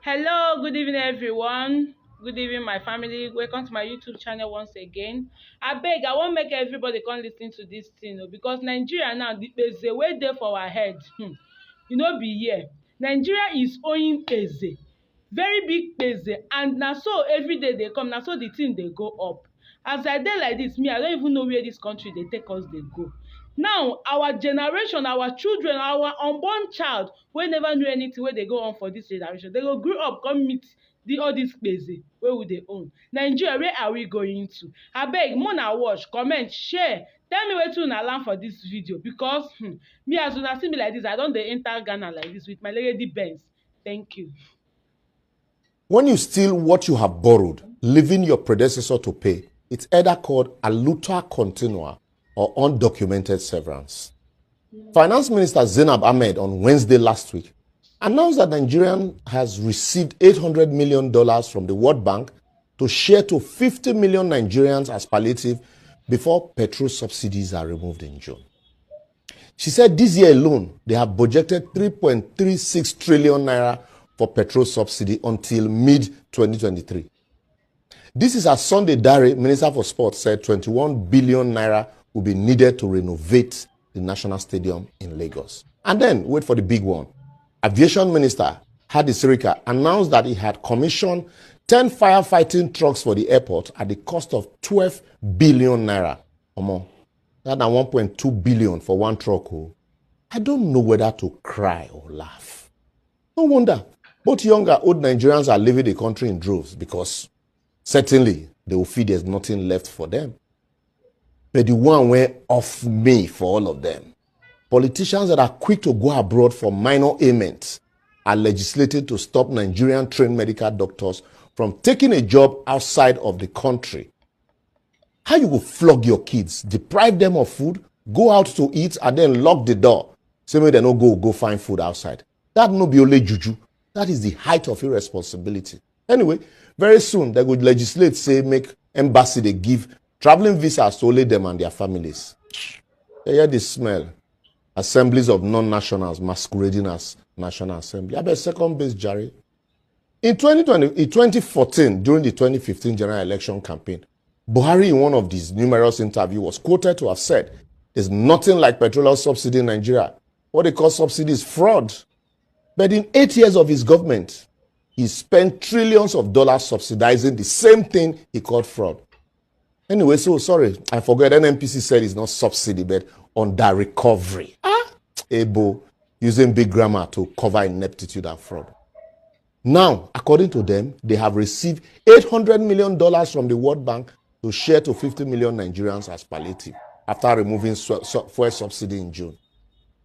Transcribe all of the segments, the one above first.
Hello, good evening everyone. Good evening my family. Welcome to my YouTube channel once again. Abeg, I wan make everybody come lis ten to dis thing because Nigeria now the gbese wey dey for our head e no be here. Nigeria is owing gbese, very big gbese, and na so everyday dey come, na so the thing dey go up. As I dey like dis, me I no even know where dis country dey take us dey go. Now our generation, our children, our unborn child wey never know anything wey dey go on for dis generation, dey go grow up come meet all dis gbese wey we dey own. Nigeria, where are we going to? Abeg, make una watch, comment, share, tell me wetin una learn for dis video because me as una see me like dis, I don dey enter Ghana like dis with my lady Benz. Thank you. When you steal what you have borrowed, leaving your predecessor to pay, it's either called aluta continua or undocumented severance. Finance Minister Zainab Ahmed on Wednesday last week announced that Nigeria has received $800 million from the World Bank to share to 50 million Nigerians as palliative before petrol subsidies are removed in June. She said this year alone, they have budgeted 3.36 trillion naira for petrol subsidy until mid-2023. This is as Sunday Dare, Minister for Sports, said 21 billion naira will be needed to renovate the National Stadium in Lagos. And then, wait for the big one. Aviation Minister Hadi Sirika announced that he had commissioned 10 firefighting trucks for the airport at the cost of 12 billion naira or more. That's 1.2 billion for one truck. I don't know whether to cry or laugh. No wonder both young and old Nigerians are leaving the country in droves because certainly they will feel there's nothing left for them. But the one way off me for all of them. Politicians that are quick to go abroad for minor ailments are legislated to stop Nigerian trained medical doctors from taking a job outside of the country. How you will flog your kids, deprive them of food, go out to eat, and then lock the door. Say maybe they no go find food outside. That no be only juju. That is the height of irresponsibility. Anyway, very soon they would legislate, say, make embassy they give traveling visas to only them and their families. You hear the smell. Assemblies of non-nationals masquerading as National Assembly. I bet second base, Jerry. In 2014, during the 2015 general election campaign, Buhari, in one of these numerous interviews, was quoted to have said, "There's nothing like petroleum subsidy in Nigeria. What they call subsidy is fraud." But in 8 years of his government, he spent trillions of dollars subsidizing the same thing he called fraud. Anyway, so sorry, I forgot NNPC said it's not subsidy, but under recovery. Able, using big grammar to cover ineptitude and fraud. Now, according to them, they have received $800 million from the World Bank to share to 50 million Nigerians as palliative after removing fuel subsidy in June.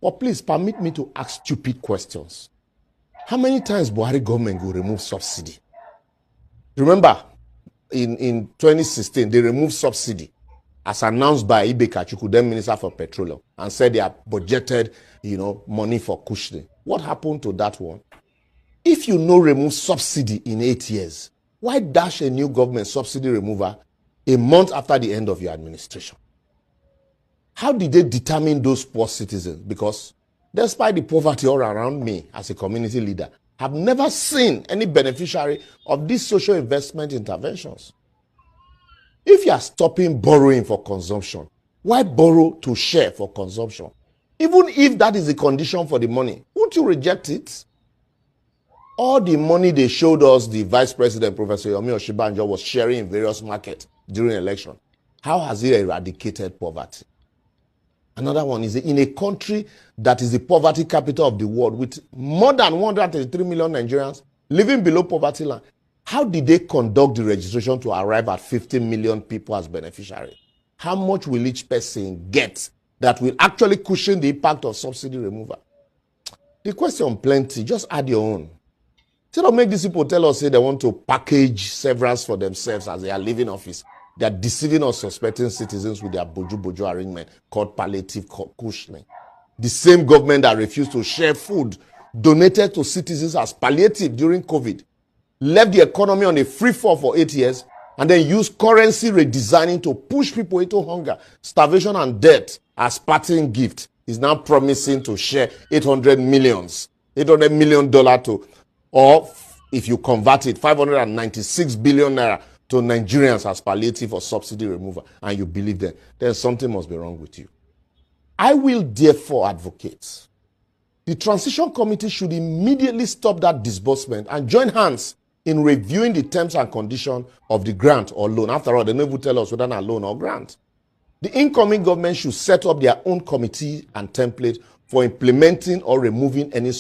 But please permit me to ask stupid questions. How many times Buhari government will remove subsidy? Remember, in 2016, they removed subsidy as announced by Ibe Kachuku, then Minister for Petroleum, and said they have budgeted, money for cushioning. What happened to that one? If you no remove subsidy in 8 years, why dash a new government subsidy remover a month after the end of your administration? How did they determine those poor citizens? Because despite the poverty all around me as a community leader, I've never seen any beneficiary of these social investment interventions. If you are stopping borrowing for consumption, why borrow to share for consumption? Even if that is the condition for the money, won't you reject it? All the money they showed us the Vice President, Professor Yomi Oshibanjo, was sharing in various markets during election. How has it eradicated poverty? Another one is in a country that is the poverty capital of the world with more than 133 million Nigerians living below poverty line. How did they conduct the registration to arrive at 50 million people as beneficiaries? How much will each person get that will actually cushion the impact of subsidy removal? The question plenty, just add your own. Instead of make these people tell us say they want to package severance for themselves as they are leaving office, they are deceiving or suspecting citizens with their bojo arrangement called palliative cushioning. The same government that refused to share food donated to citizens as palliative during COVID, left the economy on a free fall for 8 years, and then used currency redesigning to push people into hunger, starvation, and debt as parting gift, is now promising to share $800 million to, or if you convert it, 596 billion naira to Nigerians as palliative or subsidy removal, and you believe them, then something must be wrong with you. I will therefore advocate the Transition Committee should immediately stop that disbursement and join hands in reviewing the terms and conditions of the grant or loan. After all, they never tell us whether it's a loan or grant. The incoming government should set up their own committee and template for implementing or removing any